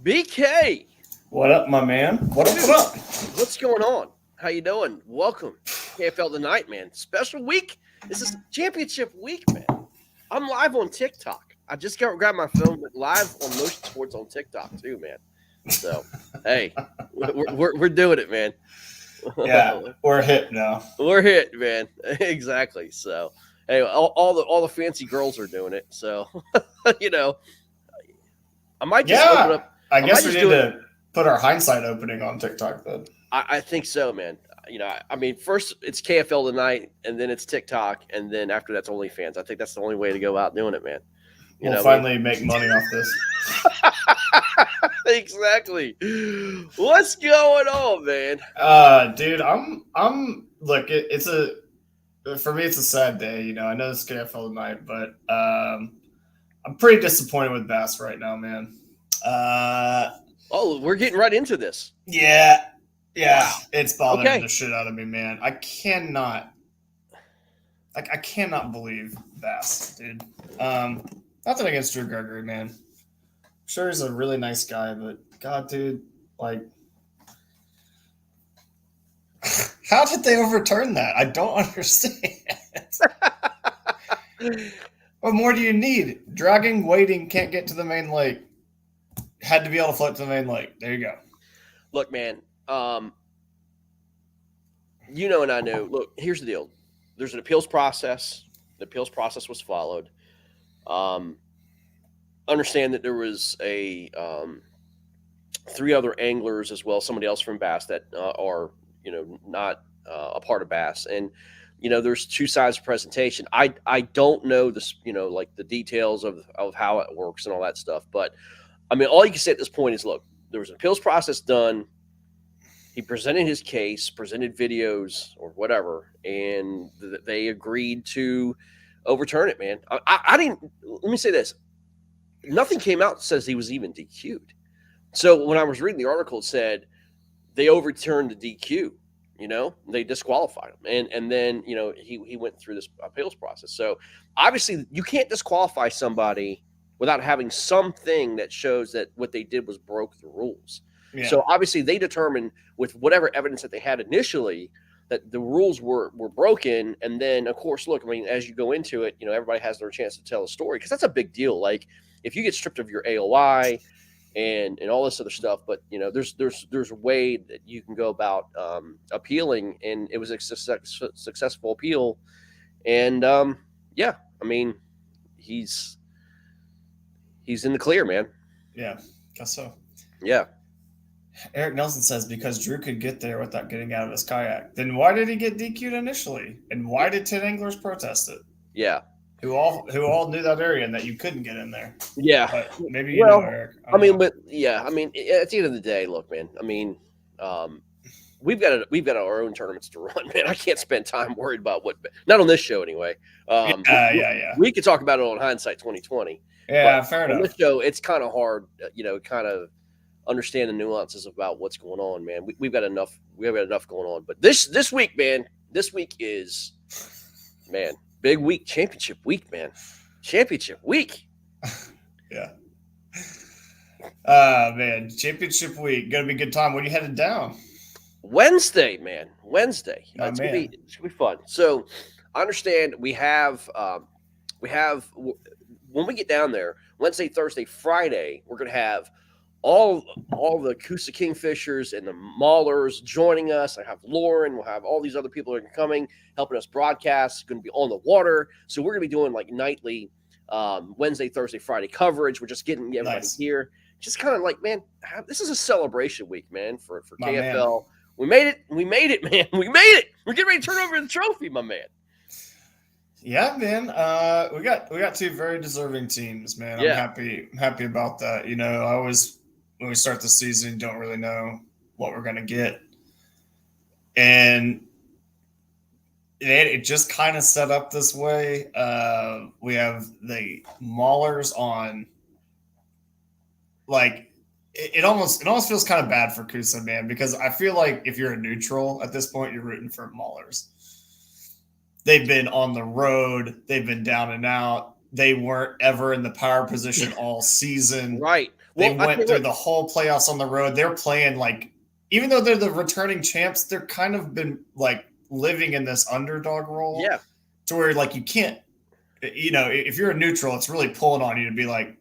BK, What up, my man? What up? dude, What up? what's going on? How you doing? Welcome, KFL tonight, man. Special week. This is championship week, man. I'm live on TikTok. I just grabbed my phone, but live on Motion Sports on TikTok too, man. So, hey, we're doing it, man. Yeah, we're hip now. We're hit, man. Exactly. So, hey, all the fancy girls are doing it. So, you know, I might just open Yeah, up. I I might guess we just need do it. to put our hindsight opening on TikTok then. I think so, man. I mean, first it's KFL tonight, and then it's TikTok, and then after that's OnlyFans. I think that's the only way to go out doing it, man. You We'll know what I mean? finally make money off this. Exactly. What's going on, man? Dude, look, for me it's a sad day. I know it's KFL tonight, but I'm pretty disappointed with Bass right now, man. Oh, we're getting right into this. Yeah, Wow. it's bothering Okay. the shit out of me, man. I cannot believe Bass, dude. Nothing against Drew Gregory, man. I'm sure he's a really nice guy, but God, dude, like, how did they overturn that? I don't understand. What more do you need? Dragging, waiting, can't get to the main lake. Had to be able to float to the main lake. There you go. Look, man. And I know. Look, here's the deal. There's an appeals process. The appeals process was followed. Understand that there was a 3 other anglers as well, somebody else from Bass that are not a part of Bass, and there's 2 sides of presentation. I don't know this, like the details of how it works and all that stuff, but I mean, all you can say at this point is, look, there was an appeals process done. He presented his case, presented videos or whatever, and they agreed to overturn it, man. I didn't. Let me say this: nothing came out that says he was even DQ'd. So when I was reading the article, it said they overturned the DQ. They disqualified him, and then he went through this appeals process. So obviously, you can't disqualify somebody without having something that shows that what they did was broke the rules. Yeah. So obviously, they determined with whatever evidence that they had initially that the rules were broken. And then, of course, look, I mean, as you go into it, everybody has their chance to tell a story, because that's a big deal. Like, if you get stripped of your AOI and all this other stuff, but there's a way that you can go about appealing, and it was a successful appeal. And yeah, I mean, he's in the clear, man. Yeah, guess so. Yeah. Eric Nelson says because Drew could get there without getting out of his kayak. Then why did he get DQ'd initially? And why did 10 anglers protest it? Yeah. Who all knew that area and that you couldn't get in there. Yeah. But maybe you know, Eric. But yeah, I mean, at the end of the day, look, man, I mean, we've got our own tournaments to run, man. I can't spend time worried about not on this show anyway. Yeah. We could talk about it on Hindsight 2020. Yeah, fair enough. On this show, it's kind of hard, kind of understand the nuances about what's going on, man. We've got enough. We have got enough going on. But this week, man, this week is, man, big week, championship week, man. Championship week. Yeah. Man, championship week. Gonna be a good time. When you headed down? Wednesday, man. Wednesday. It's gonna be fun. So I understand we have when we get down there, Wednesday, Thursday, Friday, we're gonna have all the Coosa Kingfishers and the Maulers joining us. I have Lauren. We'll have all these other people that are coming, helping us broadcast. It's going to be on the water. So we're going to be doing like nightly Wednesday, Thursday, Friday coverage. We're just getting everybody here. Just kind of like, man, this is a celebration week, man, for KFL. Man. We made it, man. We made it. We're getting ready to turn over the trophy, my man. Yeah, man. We got 2 very deserving teams, man. Yeah. I'm happy about that. I always, when we start the season, don't really know what we're going to get. And it just kind of set up this way. We have the Maulers on, like, it almost feels kind of bad for Coosa, man, because I feel like if you're a neutral at this point, you're rooting for Maulers. They've been on the road. They've been down and out. They weren't ever in the power position all season. Right. Well, They I tell went you through what, the whole playoffs on the road. They're playing like, even though they're the returning champs, they're kind of been like living in this underdog role yeah, to where like you can't, if you're a neutral, it's really pulling on you to be like,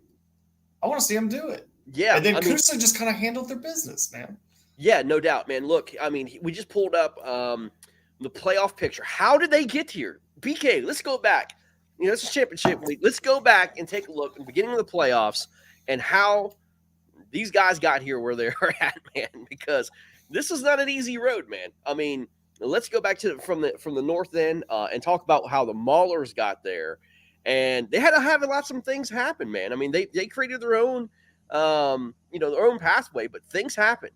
I want to see them do it. yeah. And then I mean, Kusa just kind of handled their business, man. yeah, no doubt, man. Look, I mean, we just pulled up the playoff picture. How did they get here? BK, let's go back. This is championship week. Let's go back and take a look at the beginning of the playoffs and how these guys got here where they are at, man. Because this is not an easy road, man. I mean, let's go back to from the north end and talk about how the Maulers got there, and they had to have lots of things happen, man. I mean, they created their own their own pathway, but things happened,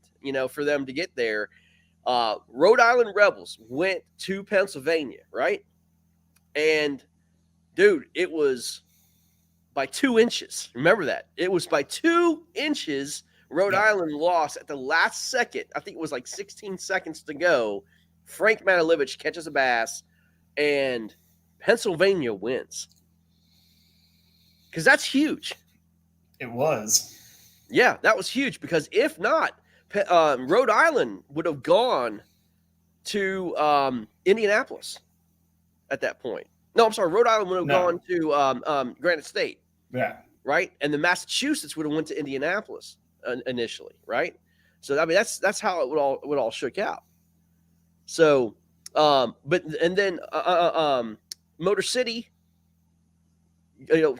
for them to get there. Rhode Island Rebels went to Pennsylvania, right? And dude, it was by 2 inches. Remember that. It was by 2 inches. Rhode Yeah. Island lost at the last second. I think it was like 16 seconds to go. Frank Matalevich catches a bass, and Pennsylvania wins. Because that's huge. It was. Yeah, that was huge because if not, Rhode Island would have gone to Indianapolis at that point. No, I'm sorry. Rhode Island would have gone to Granite State. Yeah. Right, and the Massachusetts would have went to Indianapolis initially, right? So I mean, that's how it would all shook out. So, but and then Motor City,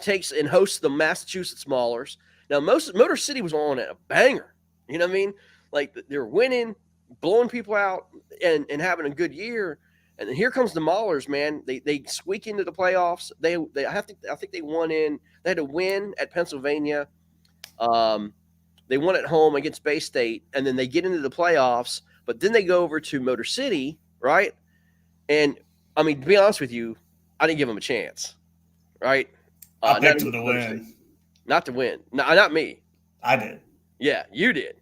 takes and hosts the Massachusetts Maulers. Now, Motor City was on a banger. You know what I mean? Like they were winning, blowing people out, and having a good year. And then here comes the Maulers, man. They squeak into the playoffs. I think they won in. They had to win at Pennsylvania. They won at home against Bay State, and then they get into the playoffs. But then they go over to Motor City, right? And I mean, to be honest with you, I didn't give them a chance, right? I picked them to win. Not to win. No, not me. I did. Yeah, you did.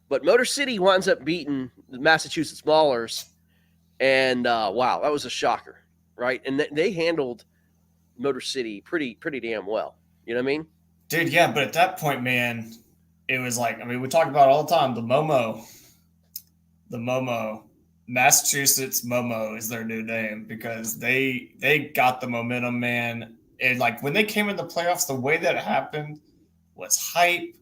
But Motor City winds up beating the Massachusetts Maulers. And wow, that was a shocker, right? And they handled Motor City pretty damn well. You know what I mean? Dude, yeah, but at that point, man, it was like, I mean, we talk about it all the time. The Momo, Massachusetts Momo is their new name because they got the momentum, man. And like when they came in the playoffs, the way that it happened was hype.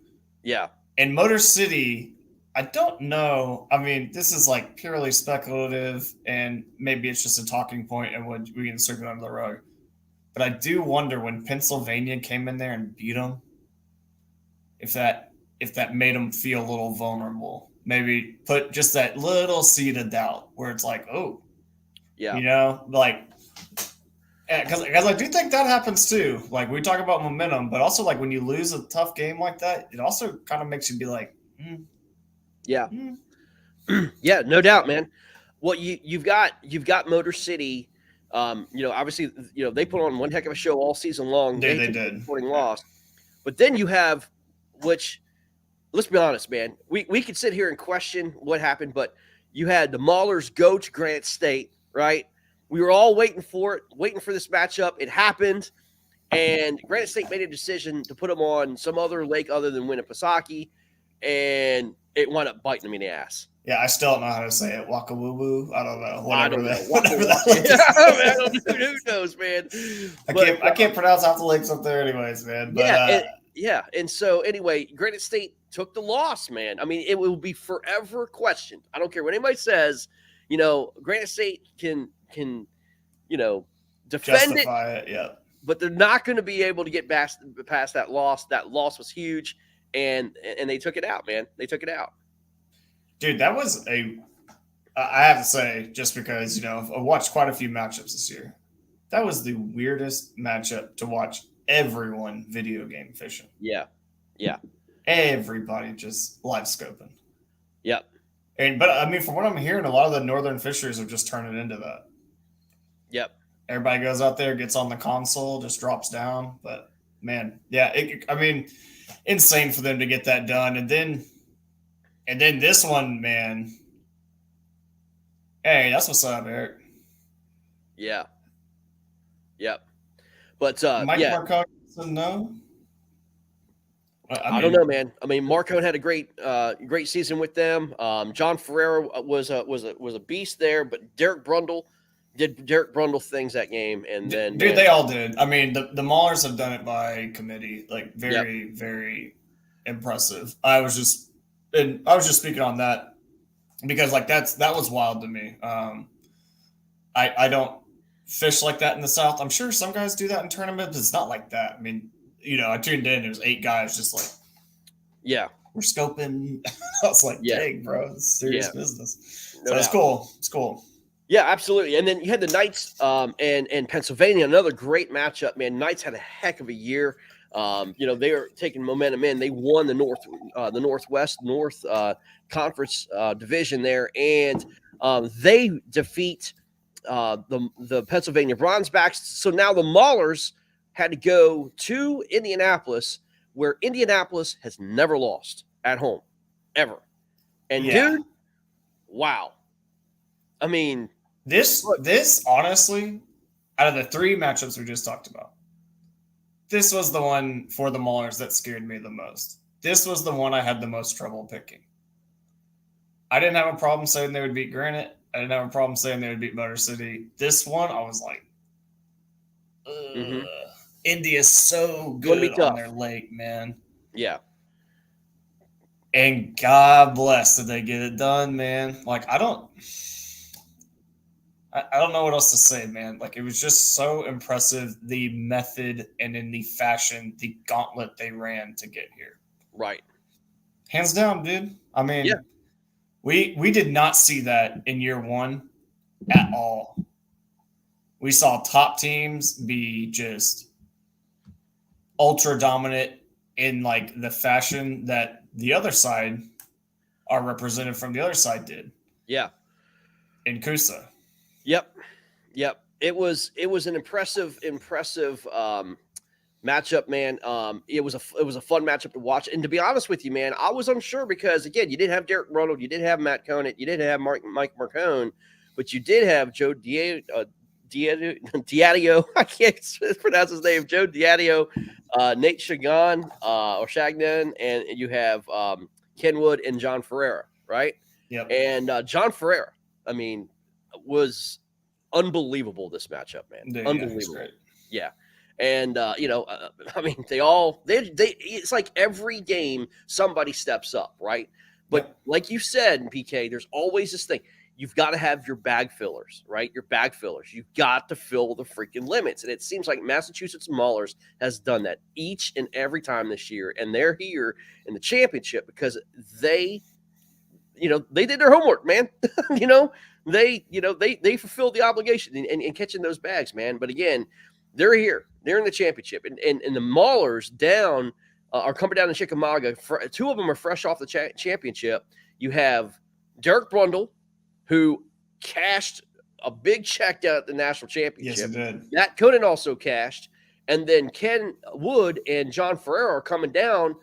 Yeah. And Motor City, I don't know. I mean, this is like purely speculative, and maybe it's just a talking point, and we can circle it under the rug. But I do wonder when Pennsylvania came in there and beat them, if that made them feel a little vulnerable. Maybe put just that little seed of doubt where it's like, oh, yeah, like because I do think that happens too. Like we talk about momentum, but also like when you lose a tough game like that, it also kind of makes you be like. Yeah. Yeah, no doubt, man. Well, you've got Motor City. Obviously, they put on one heck of a show all season long. They did. Lost, but then you have, which, let's be honest, man. We could sit here and question what happened, but you had the Maulers go to Granite State, right? We were all waiting for this matchup. It happened, and Granite State made a decision to put them on some other lake other than Winnipesaukee, and it wound up biting them in the ass. Yeah, I still don't know how to say it. Waka woo woo. I don't know. Whatever that. Who knows, man? I can't pronounce half the lakes up there, anyways, man. But and so anyway, Granite State took the loss, man. I mean, it will be forever questioned. I don't care what anybody says. Granite State can defend justify it. Yeah, but they're not going to be able to get past that loss. That loss was huge, and they took it out, man. They took it out. Dude, that was I have to say, just because, I've watched quite a few matchups this year. That was the weirdest matchup to watch everyone video game fishing. Yeah. Yeah. Everybody just live scoping. Yep. But I mean, from what I'm hearing, a lot of the northern fishers are just turning into that. Yep. Everybody goes out there, gets on the console, just drops down. But man, yeah, insane for them to get that done. And then this one, man. Hey, that's what's up, Eric. Yeah. Yep. But Mike Marcotte, no. I don't know, man. I mean, Marcone had a great season with them. John Ferrera was a beast there, but Derek Brundle did Derek Brundle things that game, and then dude, they all did. I mean, the Maulers have done it by committee, like very, yep. very impressive. I was just speaking on that because like that was wild to me. I don't fish like that in the South. I'm sure some guys do that in tournaments, but it's not like that. I mean, I tuned in. There was 8 guys just like, yeah, we're scoping. I was like, yeah, dang, bro, this is serious business. No So doubt. it's cool. It's cool. Yeah, absolutely. And then you had the Knights and Pennsylvania, another great matchup, man. Knights had a heck of a year. They are taking momentum in. They won the Northwest Conference division there, and they defeat the Pennsylvania Bronzebacks. So now the Maulers had to go to Indianapolis, where Indianapolis has never lost at home, ever. And dude, wow. I mean, this honestly, out of the 3 matchups we just talked about, this was the one for the Maulers that scared me the most. This was the one I had the most trouble picking. I didn't have a problem saying they would beat Granite. I didn't have a problem saying they would beat Motor City. This one, I was like, India's so good on their lake, man. Yeah. And God bless that they get it done, man. Like, I don't know what else to say, man. Like, it was just so impressive, the method and in the fashion, the gauntlet they ran to get here. Right. Hands down, dude. I mean, we did not see that in year 1 at all. We saw top teams be just ultra dominant in like the fashion that the other side, our representative from the other side, did. Yeah. In Coosa. Yep. It was an impressive matchup, man. It was a fun matchup to watch. And to be honest with you, man, I was unsure because again, you didn't have Derek Ronald, you didn't have Matt Conant, you didn't have Mike Marcone, but you did have Joe Diadio. I can't pronounce his name. Joe Diadio, Nate Shagan or Shagnon, and you have Ken Wood and John Ferrera, right? Yep. And John Ferrera, I mean, was unbelievable this matchup, man. Dude, unbelievable. Yeah. And I mean, they it's like every game somebody steps up, right? But like you said, PK, there's always this thing. You've got to have your bag fillers, right? Your bag fillers. You've got to fill the freaking limits. And it seems like Massachusetts Maulers has done that each and every time this year. And they're here in the championship because they did their homework, man. They fulfilled the obligation in catching those bags, man. But again, they're here. They're in the championship. And the Maulers down are coming down to Chickamauga. 2 of them are fresh off the championship. You have Derek Brundle, who cashed a big check down at the national championship. Yes, it did. Matt Conant also cashed. And then Ken Wood and John Ferrera are coming down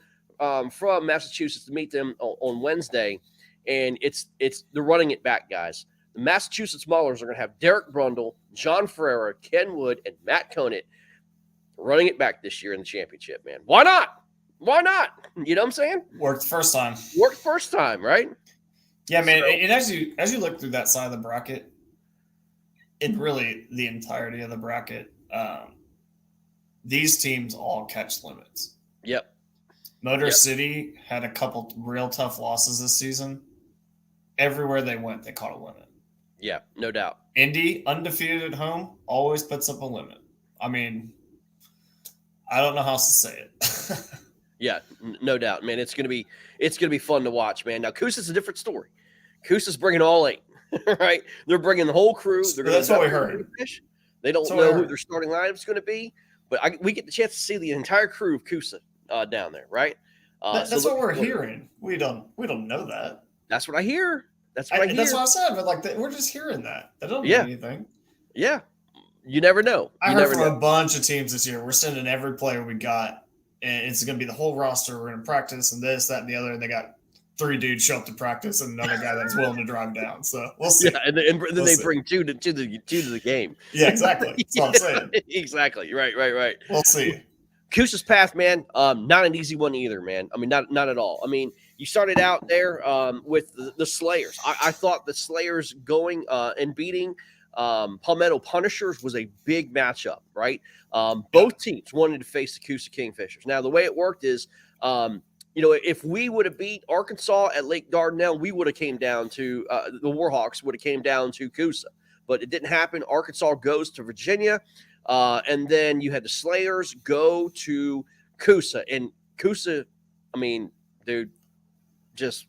from Massachusetts to meet them on Wednesday. And they're running it back, guys. The Massachusetts Maulers are going to have Derek Brundle, John Ferrera, Ken Wood, and Matt Conant running it back this year in the championship, man. Why not? Why not? You know what I'm saying? Worked first time, right? Yeah, man. So, and as you look through that side of the bracket, and really the entirety of the bracket, these teams all catch limits. Yep. Motor City had a couple real tough losses this season. Everywhere they went, they caught a limit. Yeah, no doubt. Indy, undefeated at home, always puts up a limit. I mean, I don't know how else to say it. Yeah, no doubt, man. It's gonna be fun to watch, man. Now, Coosa's a different story. Coosa's bringing all 8, right? They're bringing the whole crew. That's what we heard. They don't know who their starting lineup is going to be, but we get the chance to see the entire crew of Coosa down there, right? That's what we're hearing. We don't know that. That's what I hear. That's what I hear. That's what I said. But like, we're just hearing that. That don't mean anything. Yeah, you never know. I heard from a bunch of teams this year. We're sending every player we got, and it's going to be the whole roster. We're going to practice and this, that, and the other. And they got 3 dudes show up to practice and another guy that's willing to drive down. So we'll see. Yeah, and then they bring two to the game. Yeah, exactly. That's what I'm saying. Exactly. Right. We'll see. Coosa's path, man, not an easy one either, man. I mean, not at all. I mean, you started out there with the Slayers. I thought the Slayers going and beating Palmetto Punishers was a big matchup, right? Yep. Both teams wanted to face the Coosa Kingfishers. Now, the way it worked is, if we would have beat Arkansas at Lake Dardanelle, we would have came down to the Warhawks would have came down to Coosa, but it didn't happen. Arkansas goes to Virginia. And then you had the Slayers go to Coosa. And Coosa, I mean, dude, just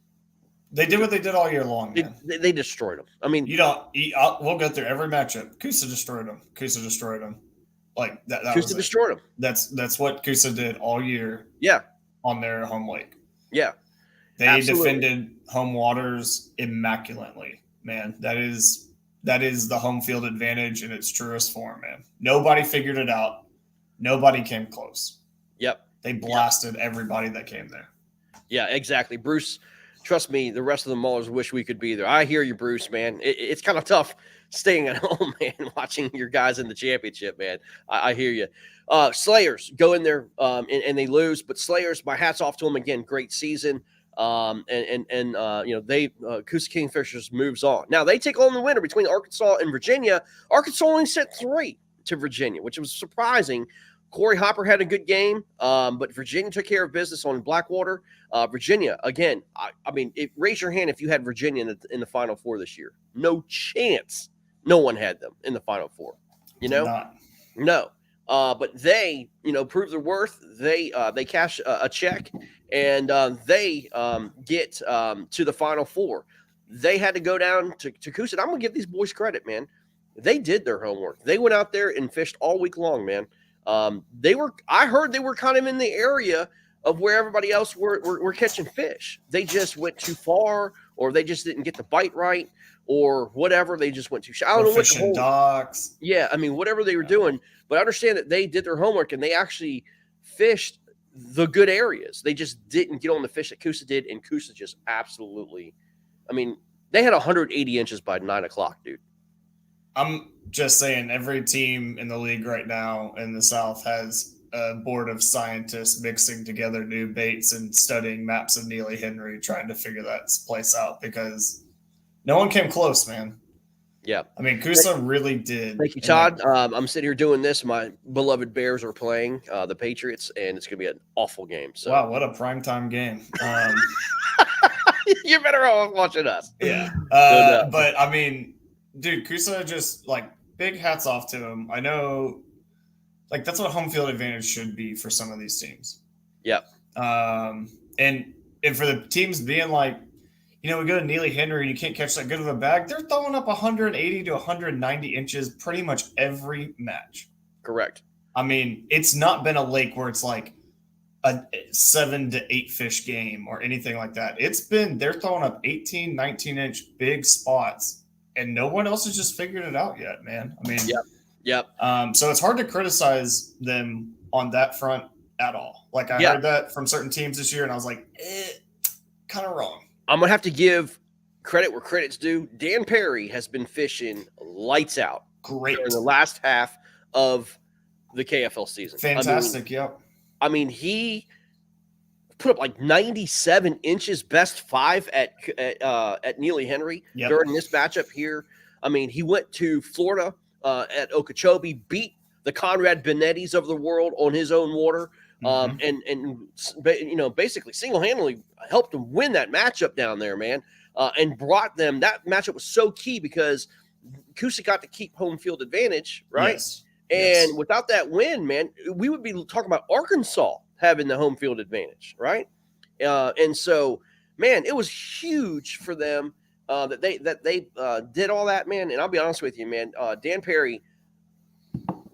They did what they did all year long, man. they destroyed them. I mean, we'll go through every matchup. Coosa destroyed them. Coosa destroyed them. Like that. Coosa destroyed them. That's what Coosa did all year. Yeah. On their home lake. Yeah. They absolutely defended home waters immaculately, man. That is the home field advantage in its truest form, man. Nobody figured it out. Nobody came close. Yep. They blasted everybody that came there. Yeah, exactly. Bruce, trust me, the rest of the Maulers wish we could be there. I hear you, Bruce, man. It's kind of tough staying at home, man, watching your guys in the championship, man. I hear you. Slayers go in there and they lose, but Slayers, my hat's off to them again. Great season. They Coosa Kingfishers moves on. Now they take on the winner between Arkansas and Virginia. Arkansas only sent 3 to Virginia, which was surprising. Corey Hopper had a good game, but Virginia took care of business on Blackwater. Virginia, again, raise your hand if you had Virginia in the Final Four this year. No chance. No one had them in the Final Four. No. But they, prove their worth. They cash a check, and they get to the Final Four. They had to go down to Coosa. I'm going to give these boys credit, man. They did their homework. They went out there and fished all week long, man. I heard they were kind of in the area of where everybody else were catching fish. They just went too far, or they just didn't get the bite right, or whatever. They just went too shallow. I don't know what the whole docks. Yeah, I mean, whatever they were doing. But I understand that they did their homework and they actually fished the good areas. They just didn't get on the fish that Coosa did, and Coosa just absolutely. I mean, they had 180 inches by 9 o'clock, dude. I'm just saying, every team in the league right now in the South has a board of scientists mixing together new baits and studying maps of Neely Henry, trying to figure that place out, because no one came close, man. Yeah. I mean, Coosa really did. Thank you, Todd. I'm sitting here doing this. My beloved Bears are playing the Patriots, and it's going to be an awful game. So. Wow, what a primetime game. You're better off watching us. Yeah. But, I mean, dude, Coosa just, big hats off to him. I know, that's what home field advantage should be for some of these teams. Yep. And for the teams being we go to Neely Henry and you can't catch that good of a bag, they're throwing up 180 to 190 inches pretty much every match. Correct. I mean, it's not been a lake where it's a 7 to 8 fish game or anything like that. They're throwing up 18, 19-inch big spots, and no one else has just figured it out yet, man. I mean, yep. So it's hard to criticize them on that front at all. I heard that from certain teams this year, and I was like, kind of wrong. I'm going to have to give credit where credit's due. Dan Perry has been fishing lights out. Great. In the last half of the KFL season. Fantastic, yep. I mean, he put up 97 inches, best 5 at Neely Henry during this matchup here. I mean, he went to Florida at Okeechobee, beat the Conrad Benettis of the world on his own water. And basically single-handedly helped them win that matchup down there, man, and brought them. That matchup was so key because Coosa got to keep home field advantage, right? Yes. And without that win, man, we would be talking about Arkansas having the home field advantage, right? And so, man, it was huge for them that they did all that, man. And I'll be honest with you, man, Dan Perry,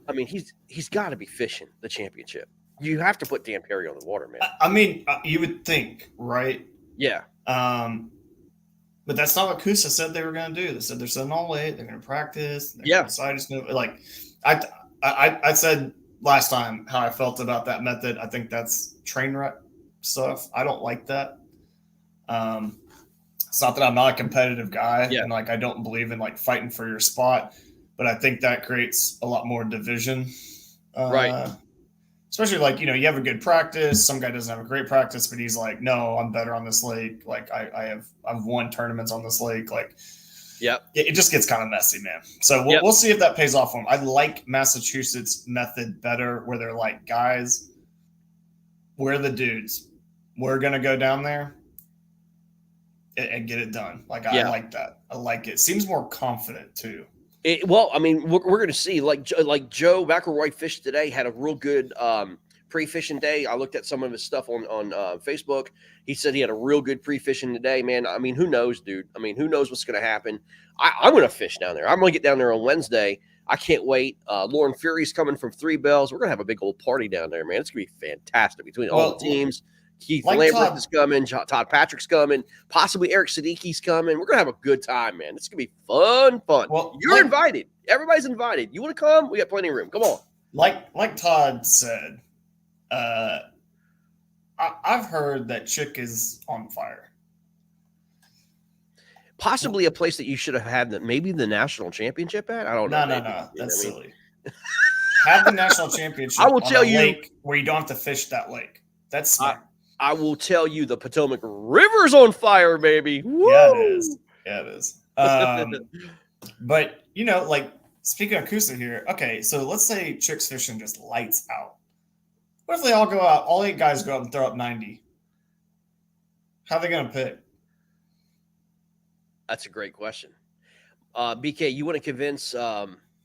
I mean, he's got to be fishing the championship. You have to put Dan Perry on the water, man. I mean, you would think, right? Yeah. But that's not what Coosa said they were going to do. They said they're sitting all late. They're going to practice. I said last time how I felt about that method. I think that's train wreck stuff. I don't like that. It's not that I'm not a competitive guy and I don't believe in fighting for your spot, but I think that creates a lot more division. Right. especially like, you have a good practice. Some guy doesn't have a great practice, but he's like, no, I'm better on this lake. Like I've won tournaments on this lake. Like Yep. it just gets kind of messy, man. So we'll, Yep. we'll see if that pays off for him. I like Massachusetts method better, where they're like, guys, we're the dudes. We're gonna go down there and get it done. Like I Yeah. like that. I like it. Seems more confident too. Well, I mean, we're going to see. Like Joe McElroy fished today, had a real good pre-fishing day. I looked at some of his stuff on Facebook. He said he had a real good pre-fishing today, man. I mean, who knows, dude? I mean, who knows what's going to happen? I'm going to fish down there. I'm going to get down there on Wednesday. I can't wait. Lauren Fury's coming from Three Bells. We're going to have a big old party down there, man. It's going to be fantastic between all the teams. Keith like Lambert is coming. Todd Patrick's coming. Possibly Eric Siddiqui's coming. We're going to have a good time, man. It's going to be fun. Well, you're invited. Everybody's invited. You want to come? We got plenty of room. Come on. Like Todd said, I've heard that Chick is on fire. Possibly a place that you should have had maybe the national championship at. I don't know. No. That's silly. Have the national championship. I will tell you, lake where you don't have to fish that lake. That's smart. I will tell you, the Potomac River's on fire, baby. Woo! Yeah, it is. But like speaking of Coosa here, okay, so let's say Chick's fishing just lights out. What if they all go out? All 8 guys go out and throw up 90. How are they going to pick? That's a great question. BK, you want to convince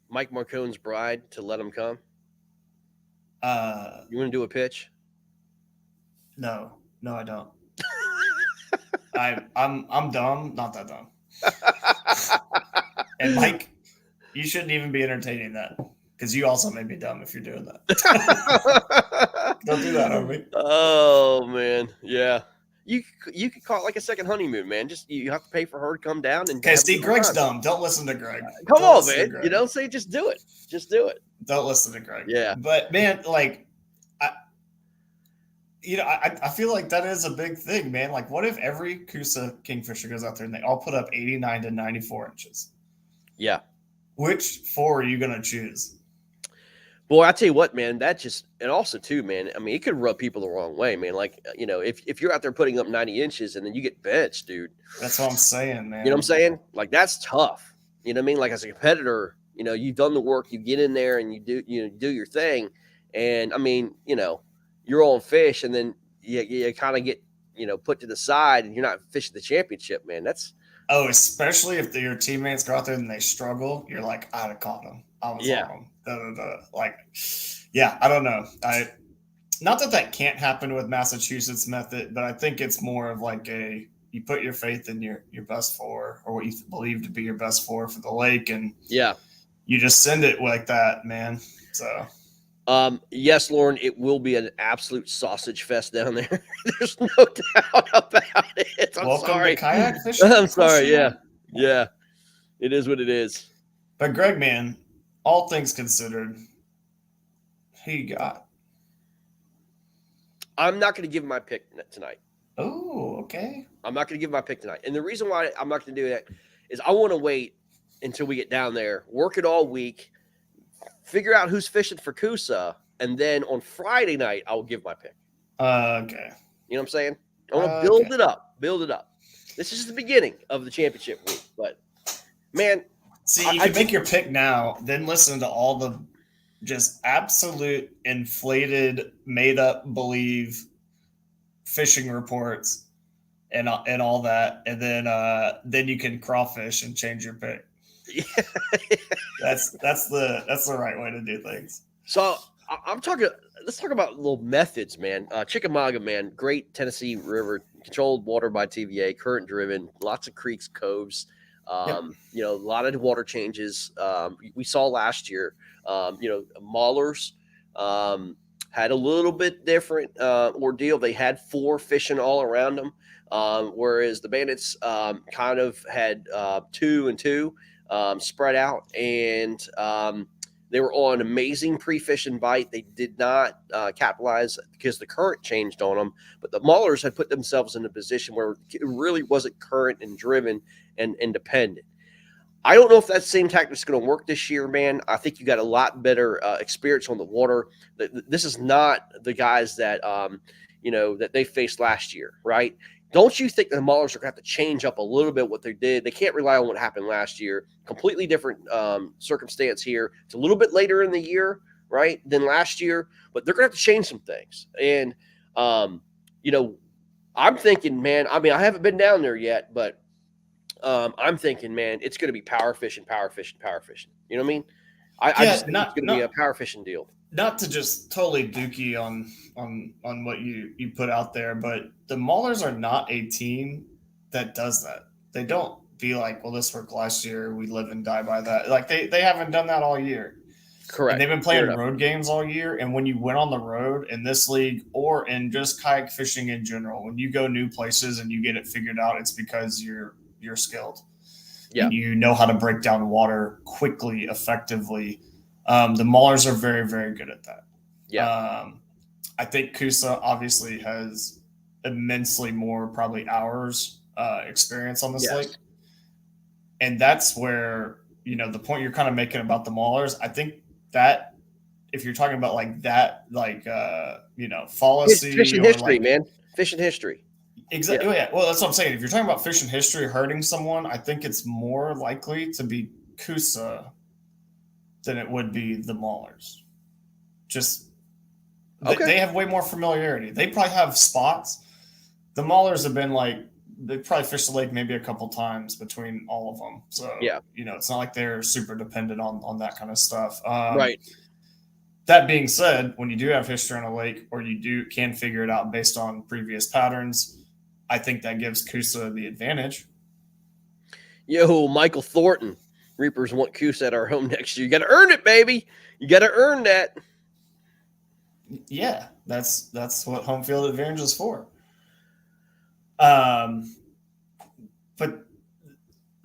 Mike Marcone's bride to let him come? You want to do a pitch? No, I don't. I'm dumb, not that dumb. And Mike, you shouldn't even be entertaining that, because you also may be dumb if you're doing that. Don't do that on me. Oh man, yeah. You could call it like a second honeymoon, man. Just you have to pay for her to come down and. Okay, Steve, Greg's dumb. Don't listen to Greg. Come on, man. You don't say just do it. Just do it. Don't listen to Greg. Yeah, but man, like. I feel like that is a big thing, man. Like, what if every Coosa kingfisher goes out there and they all put up 89 to 94 inches? Yeah. Which 4 are you going to choose? Boy, I tell you what, man, and also too, man, I mean, it could rub people the wrong way, man. Like, if you're out there putting up 90 inches and then you get benched, dude. That's what I'm saying, man. You know what I'm saying? Like, that's tough. You know what I mean? Like, as a competitor, you've done the work, you get in there and you do your thing. And I mean, you're on fish, and then you kind of get put to the side, and you're not fishing the championship, man. That's especially if your teammates go out there and they struggle. You're like, I'd have caught them. I was on them. Like, yeah, I don't know. Not that can't happen with Massachusetts method, but I think it's more of like you put your faith in your best 4, or what you believe to be your best 4 for the lake, and you just send it like that, man. So. Yes, Lauren, it will be an absolute sausage fest down there. There's no doubt about it. Welcome sorry. to kayak fishing. I'm sorry. Yeah. It is what it is. But Greg, man, all things considered, who you got? I'm not going to give my pick tonight. Oh, okay. I'm not going to give my pick tonight. And the reason why I'm not going to do that is I want to wait until we get down there, work it all week, figure out who's fishing for Coosa, and then on Friday night, I will give my pick. Okay. You know what I'm saying? I want to build it up. This is the beginning of the championship week, but man. See, you can make your pick now, then listen to all the just absolute inflated, made up believe fishing reports and all that, and then you can crawfish and change your pick. Yeah. that's the right way to do things. So I'm talking. Let's talk about little methods, man. Chickamauga, man, great Tennessee River, controlled water by TVA, current driven, lots of creeks, coves. A lot of water changes. We saw last year. Maulers had a little bit different ordeal. They had 4 fishing all around them, whereas the Bandits kind of had 2 and 2. Spread out, and they were on amazing pre-fishing bite. They did not capitalize because the current changed on them, but the Maulers had put themselves in a position where it really wasn't current and driven and independent. I don't know if that same tactic's going to work this year, man. I think you got a lot better experience on the water. This is not the guys that that they faced last year, right? Don't you think the Maulers are going to have to change up a little bit what they did? They can't rely on what happened last year. Completely different circumstance here. It's a little bit later in the year, right, than last year, but they're going to have to change some things. And um, you know, I'm thinking, man. I mean, I haven't been down there yet, but I'm thinking, man, it's going to be power fishing, power fishing, power fishing. You know what I mean? I Yeah, just think it's going to be a power fishing deal. not to just totally dookie on what you put out there, but the Maulers are not a team that does that. They don't be like, well, this worked last year. We live and die by that. Like they haven't done that all year. And they've Correct. been Fair playing enough. road games all year. And when you went on the road in this league or in just kayak fishing in general, when you go new places and you get it figured out, it's because you're skilled Yeah. and you know how to break down water quickly, effectively. The Maulers are very, very good at that. Yeah. I think Kusa obviously has immensely more, probably hours experience on this lake, Yes. and that's where the point you're kind of making about the Maulers. I think that if you're talking about like that, like fallacy Fishing or history, like man. Fishing history. Yeah. exactly, yeah. Well, that's what I'm saying. If you're talking about fishing history hurting someone, I think it's more likely to be Kusa than it would be the Maulers. Just Okay. they have way more familiarity. They probably have spots. The Maulers have been like they probably fished the lake maybe a couple times between all of them. So Yeah. it's not like they're super dependent on that kind of stuff. Right. That being said, when you do have history on a lake, or you can figure it out based on previous patterns, I think that gives Kusa the advantage. Yo, Michael Thornton. Reapers want Coos at our home next year. You got to earn it, baby. You got to earn that. Yeah, that's what home field advantage is for. Um, but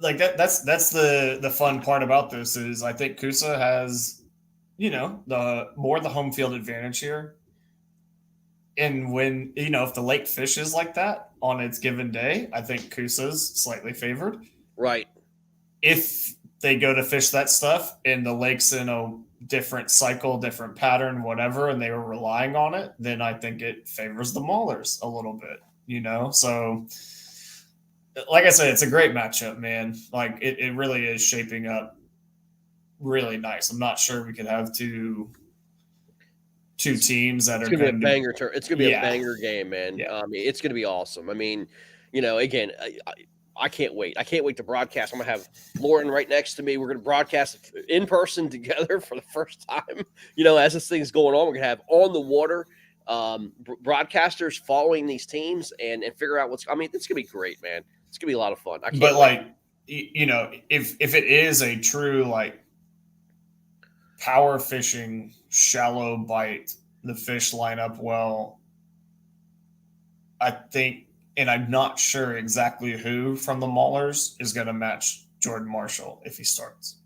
like that's the fun part about this is I think Kusa has the home field advantage here. And when if the lake fishes like that on its given day, I think Kusa's slightly favored. Right. If they go to fish that stuff and the lake's in a different cycle, different pattern, whatever, and they were relying on it, then I think it favors the Maulers a little bit. So like I said, it's a great matchup, man. Like it really is shaping up really nice. I'm not sure we could have two teams that It's are gonna be a going to banger turn. It's gonna be a yeah. banger game, man. Yeah. It's gonna be awesome. I mean, again, I can't wait. I can't wait to broadcast. I'm gonna have Lauren right next to me. We're gonna broadcast in person together for the first time. As this thing's going on, we're gonna have on the water broadcasters following these teams and figure out what's. I mean, it's gonna be great, man. It's gonna be a lot of fun. I can't But wait. like if it is a true like power fishing shallow bite, the fish line up well. I think, and I'm not sure exactly who from the Maulers is going to match Jordan Marshall if he starts.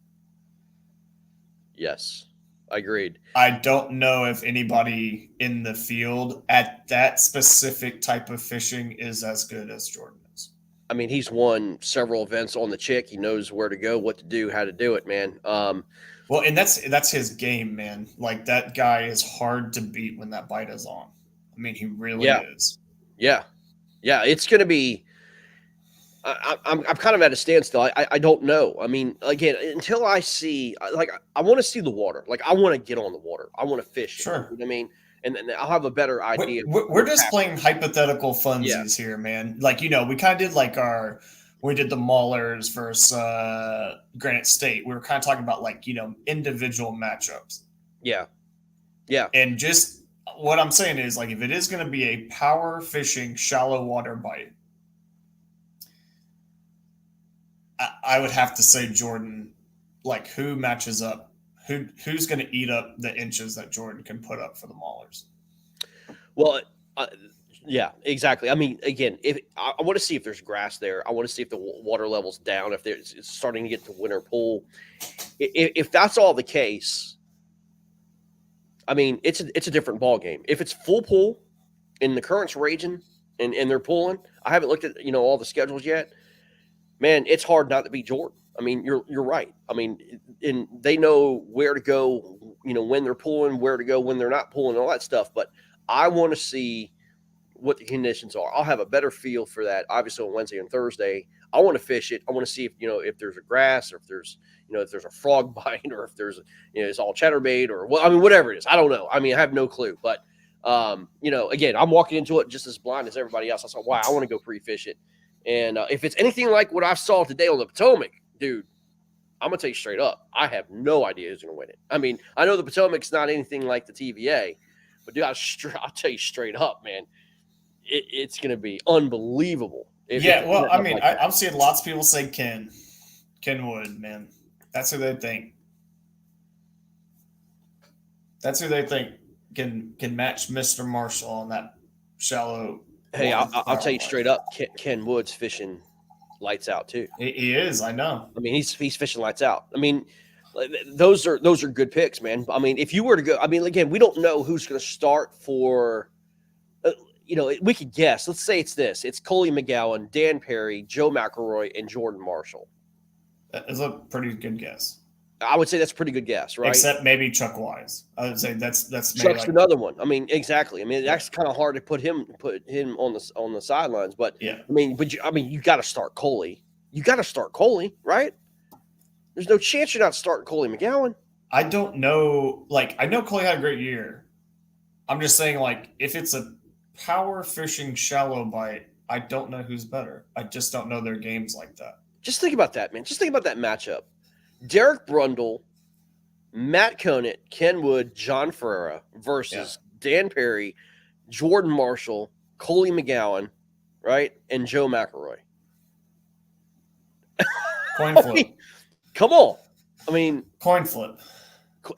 Yes, I agreed. I don't know if anybody in the field at that specific type of fishing is as good as Jordan is. I mean, he's won several events on the chick. He knows where to go, what to do, how to do it, man. Well, and that's his game, man. Like that guy is hard to beat when that bite is on. I mean, he really Yeah, is. yeah, yeah. It's going to be. I'm kind of at a standstill. I don't know. I mean, again, until I see, like, I want to see the water. Like, I want to get on the water. I want to fish it. Sure. You know what I mean? And then I'll have a better idea of We're what's just happening. playing hypothetical Yeah, funsies here, man. Like we kind of did like we did the Maulers versus Granite State. We were kind of talking about like individual matchups, yeah, yeah. and just what I'm saying is like if it is going to be a power fishing shallow water bite, I would have to say Jordan. Like who matches up? Who's going to eat up the inches that Jordan can put up for the Maulers? Well, uh, yeah, exactly. I mean, again, if I want to see if there's grass there, I want to see if the water level's down, if it's starting to get to winter pool. If that's all the case, I mean, it's a different ball game. If it's full pool and the current's raging and they're pulling, I haven't looked at all the schedules yet. man, it's hard not to beat Jordan. I mean, you're right. I mean, and they know where to go, when they're pulling, where to go when they're not pulling, all that stuff. But I want to see what the conditions are. I'll have a better feel for that. Obviously on Wednesday and Thursday, I want to fish it. I want to see if there's a grass, or if there's a frog bite, or if there's it's all chatterbait, or I mean, whatever it is. I don't know. I mean, I have no clue. But again, I'm walking into it just as blind as everybody else. I thought, wow, I want to go pre-fish it. And if it's anything like what I saw today on the Potomac, dude, I'm gonna tell you straight up, I have no idea who's gonna win it. I mean, I know the Potomac's not anything like the TVA, but dude, I'll tell you straight up, man, it's gonna be unbelievable. Yeah, well, I mean, Like that. I'm seeing lots of people say Ken Wood, man. That's who they think. That's who they think can match Mr. Marshall on that shallow Hey, water I'll tell power you play. straight up, Ken Woods fishing lights out too. He is, I know. I mean, he's fishing lights out. I mean, those are good picks, man. I mean, if you were to go, I mean, again, we don't know who's going to start for. We could guess. Let's say it's this: it's Coley McGowan, Dan Perry, Joe McElroy, and Jordan Marshall. That is a pretty good guess. I would say that's a pretty good guess, right? Except maybe Chuck Wise. I would say that's maybe Chuck's like another one. I mean, exactly. I mean, that's kind of hard to put him on the sidelines. But yeah. I mean, you got to start Coley. You got to start Coley, right? There's no chance you're not starting Coley McGowan. I don't know. Like, I know Coley had a great year. I'm just saying, like, if it's a power fishing shallow bite, I don't know who's better. I just don't know their games like that. Just think about that, man. Just think about that matchup. Derek Brundle, Matt Conant, Ken Wood, John Ferreira versus Dan Perry, Jordan Marshall, Coley McGowan, right? And Joe McElroy. Coin flip. I mean, come on. I mean, coin flip.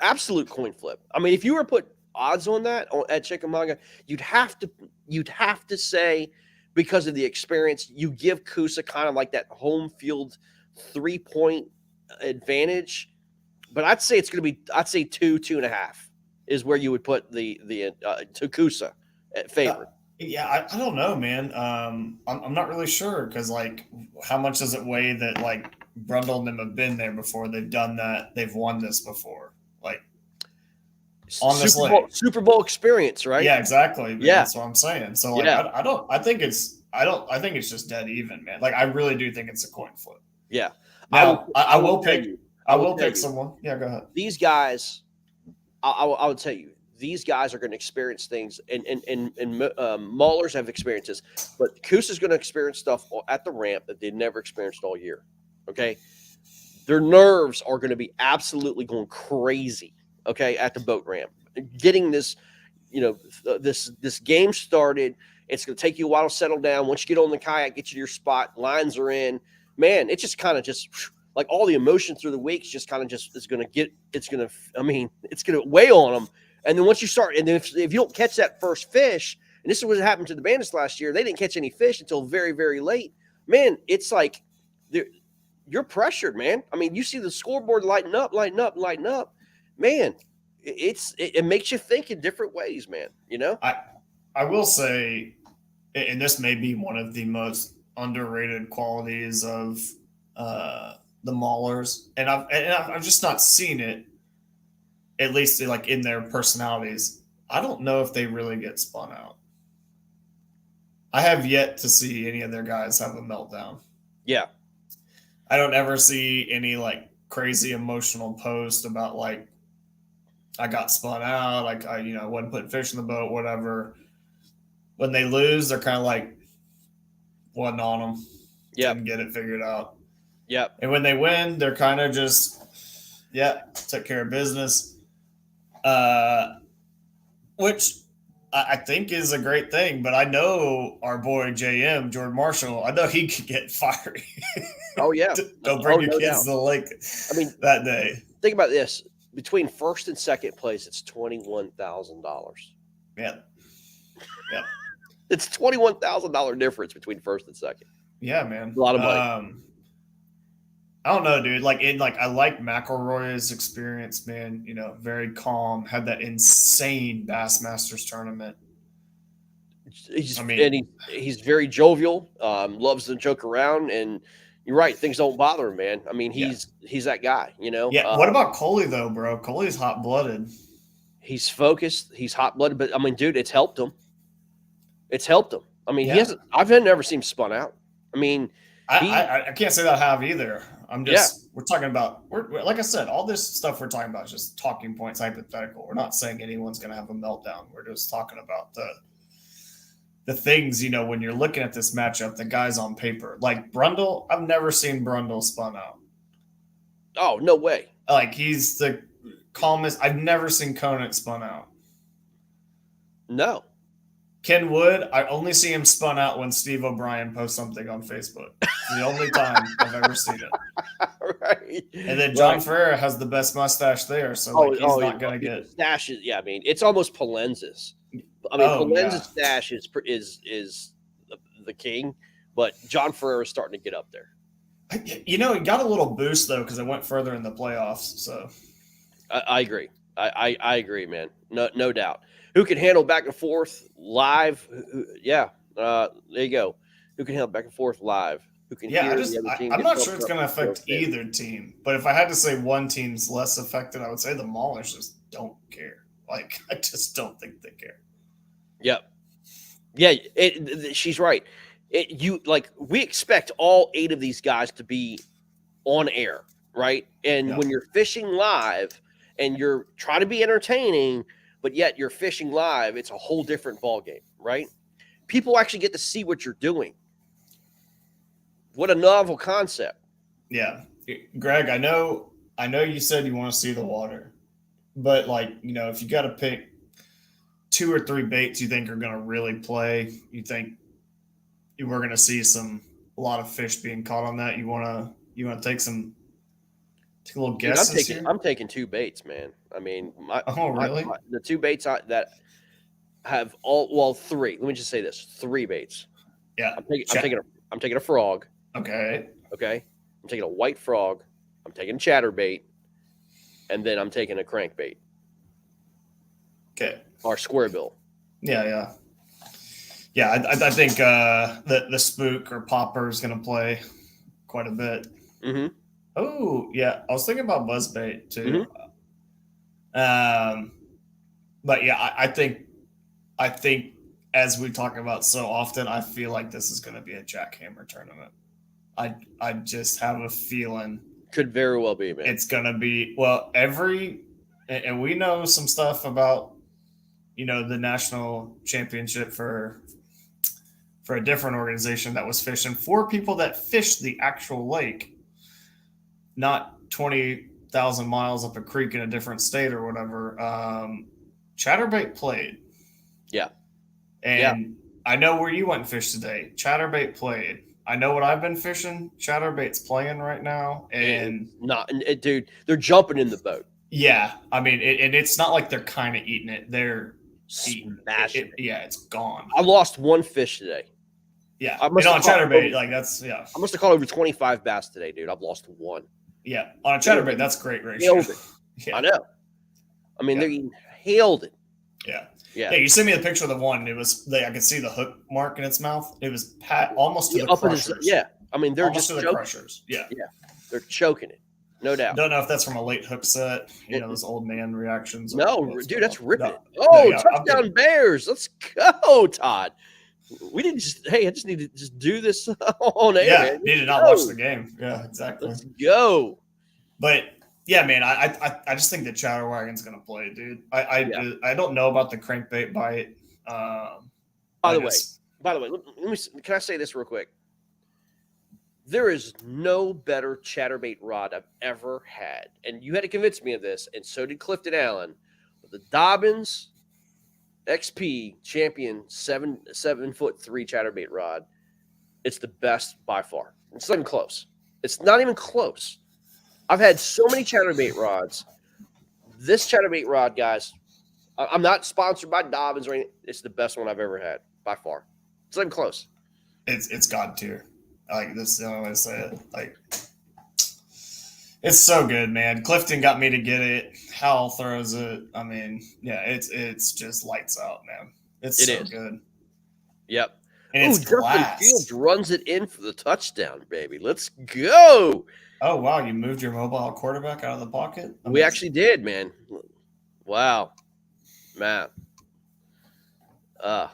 Absolute coin flip. I mean, if you were to put odds on that at Chickamauga, you'd have to say, because of the experience, you give Kusa kind of like that home field 3-point advantage. But I'd say it's going to be, I'd say 2.5 is where you would put the to Kusa at favorite. Yeah, I don't know, man. I'm not really sure because, like, how much does it weigh that, like, Brundle and them have been there before? They've done that. They've won this before. Like, on this lake. Super Bowl experience, right? Yeah, exactly. Man. Yeah. That's what I'm saying. So, like, yeah. I think it's just dead even, man. Like, I really do think it's a coin flip. Yeah. Now, I will pick someone. Yeah, go ahead. These guys, I would tell you, these guys are going to experience things, and Maulers have experiences, but Coos is going to experience stuff at the ramp that they've never experienced all year. Okay, their nerves are going to be absolutely going crazy. Okay, at the boat ramp, getting this, this game started. It's going to take you a while to settle down. Once you get on the kayak, get you to your spot, lines are in. Man, it's just kind of just like all the emotion through the weeks just kind of just is going to it's going to weigh on them. And then once you start, and then if you don't catch that first fish, and this is what happened to the Bandits last year, they didn't catch any fish until very, very late. Man, it's like you're pressured, man. I mean, you see the scoreboard lighten up. Man, it makes you think in different ways, man. I will say, and this may be one of the most underrated qualities of the Maulers, and I've just not seen it, at least like in their personalities. I don't know if they really get spun out. I have yet to see any of their guys have a meltdown. Yeah. I don't ever see any like crazy emotional post about like I got spun out, like I wasn't putting fish in the boat, whatever. When they lose, they're kind of like wasn't on them. Yeah. Didn't get it figured out. Yeah. And when they win, they're kind of just took care of business. Which I think is a great thing, but I know our boy JM, Jordan Marshall, I know he could get fiery. Oh, yeah. Go bring your kids to the lake that day. Think about this. Between first and second place, it's $21,000. Yeah. Yeah. It's $21,000 difference between first and second. Yeah, man. A lot of money. I don't know, dude. I like McElroy's experience, man. Very calm. Had that insane Bassmasters tournament. He's very jovial. Loves to joke around, and You're right. Things don't bother him, man. I mean, Yeah. he's that guy. Yeah. What about Coley though, bro? Coley's hot blooded. He's focused. He's hot blooded. But I mean, dude, it's helped him. It's helped him. I mean, he Yeah. hasn't. I've never seen him spun out. I mean, I can't say that I have either. I'm yeah. just we're talking about we're like I said, all this stuff we're talking about is just talking points, hypothetical. We're not saying anyone's gonna have a meltdown. We're just talking about the things, you know, when you're looking at this matchup, the guys on paper. Like Brundle, I've never seen Brundle spun out. Oh, no way. Like he's the calmest. I've never seen Conant spun out. No. Ken Wood, I only see him spun out when Steve O'Brien posts something on Facebook. It's the only time I've ever seen it. Right. And then John Ferreira has the best mustache there, so like he's not gonna get stashes. Yeah, I mean, it's almost Palenza's. I mean, Palenza's stash is the king, but John Ferreira is starting to get up there. You know, he got a little boost though because it went further in the playoffs. So I agree. I agree, man. No doubt. Who can handle back and forth live? Yeah, there you go. Who can handle back and forth live? Who can? Yeah, I'm not sure it's going to affect either team. But if I had to say one team's less affected, I would say the Maulers just don't care. Like I just don't think they care. Yep. Yeah, she's right. We expect all 8 of these guys to be on air, right? And when you're fishing live and you're trying to be entertaining, but yet you're fishing live, it's a whole different ballgame, right? People actually get to see what you're doing. What a novel concept. Yeah. Greg, I know you said you want to see the water, but like, you know, if you got to pick 2 or 3 baits you think are going to really play, you think we're going to see a lot of fish being caught on that. You want to take a little guesses here? I'm taking 2 baits, man. I mean, really? The 2 baits that have 3. Let me just say this: 3 baits. Yeah. I'm taking a frog. Okay. I'm taking a white frog. I'm taking a chatterbait, and then I'm taking a crankbait. Okay. Or square bill. Yeah. I think the spook or popper is going to play quite a bit. Mm-hmm. Oh yeah, I was thinking about buzzbait too. Mm-hmm. But yeah, I think as we talk about so often, I feel like this is going to be a jackhammer tournament. I just have a feeling could very well be, man. It's going to be and we know some stuff about, you know, the national championship for a different organization that was fishing for people that fished the actual lake, not 20,000 miles up a creek in a different state or whatever. Chatterbait played. Yeah. And I know where you went and fished today. Chatterbait played. I know what I've been fishing. Chatterbait's playing right now. And dude, they're jumping in the boat. Yeah. I mean, and it's not like they're kind of eating it. They're smashing it. Yeah, it's gone. I lost 1 fish today. Yeah. On chatterbait, I must have caught over 25 bass today, dude. I've lost 1. Yeah. On a chatterbait, that's great ratio. Hailed it. Yeah. I know. I mean, they hailed it. Yeah. Yeah, you sent me the picture of the one. It was I could see the hook mark in its mouth. It was almost to the crushers. I mean, they're almost just to the crushers. Yeah, they're choking it, no doubt. Don't know if that's from a late hook set. You know, those old man reactions. No, dude, that's ripping. No. Touchdown Bears! Let's go, Todd. We didn't I just need to just do this on air. Yeah, need to not watch the game. Yeah, exactly. Let's go. But yeah, man, I just think the chatter wagon's gonna play, dude. I don't know about the crankbait bite. By the way, let me. Can I say this real quick? There is no better chatterbait rod I've ever had, and you had to convince me of this, and so did Clifton Allen. But the Dobbins XP Champion 7'3" chatterbait rod, it's the best by far. It's not even close. It's not even close. I've had so many chatterbait rods. This chatterbait rod, guys, I'm not sponsored by Dobbins or anything. It's the best one I've ever had by far. It's not even close. It's God tier. Like, this is the only way to say it. Like, it's so good, man. Clifton got me to get it. Hal throws it. I mean, yeah, it's just lights out, man. It's so good. Yep. and Ooh, it's Justin Fields glass. runs it in for the touchdown, baby. Let's go. Oh wow, you moved your mobile quarterback out of the pocket. We Amazing. actually did, man. Wow, man. Uh,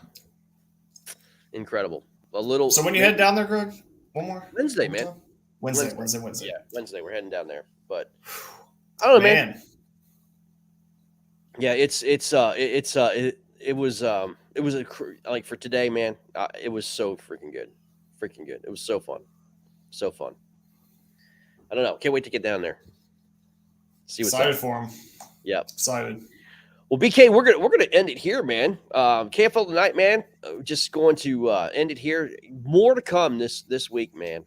incredible. A little So when you head maybe down there, Greg, one more Wednesday, one man. time. Wednesday, Wednesday, Yeah, Wednesday. Wednesday. We're heading down there, but I don't know, man. Man, Yeah, it was like for today, man. It was so freaking good. It was so fun, so fun. I don't know. Can't wait to get down there, see what's excited up. for him. Yep. Excited. Well, BK, we're gonna end it here, man. KFL tonight, man. Just going to end it here. More to come this week, man.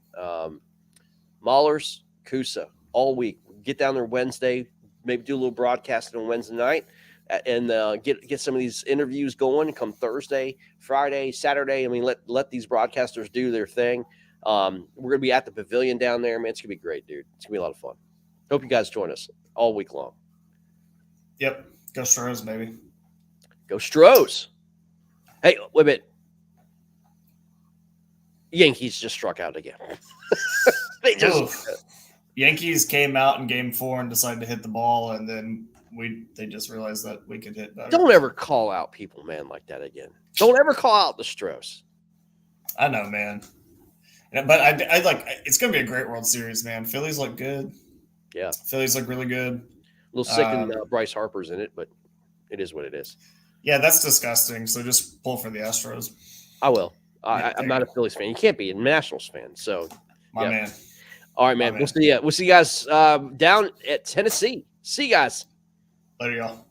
Maulers, Kusa, all week. Get down there Wednesday. Maybe do a little broadcasting on Wednesday night, and get some of these interviews going. Come Thursday, Friday, Saturday. I mean, let these broadcasters do their thing. We're gonna be at the pavilion down there, man. It's gonna be great, dude. It's gonna be a lot of fun. Hope you guys join us all week long. Yep. Go Stros, baby. Go Stros. Hey, wait a minute. Yankees just struck out again. They just Oof. Yankees came out in Game 4 and decided to hit the ball, and then they just realized that we could hit better. don't ever call out people, man, like that again. Don't ever call out the Stros. I know, man. But I like it's gonna be a great World Series, man. Phillies look good. Yeah, Phillies look really good. a little sick and Bryce Harper's in it, but it is what it is. Yeah, that's disgusting. So just pull for the Astros. I will. Yeah, I'm not a Phillies fan. You can't be a Nationals fan. So, my man. All right, man. We'll see you guys down at Tennessee. See you guys. Later, y'all.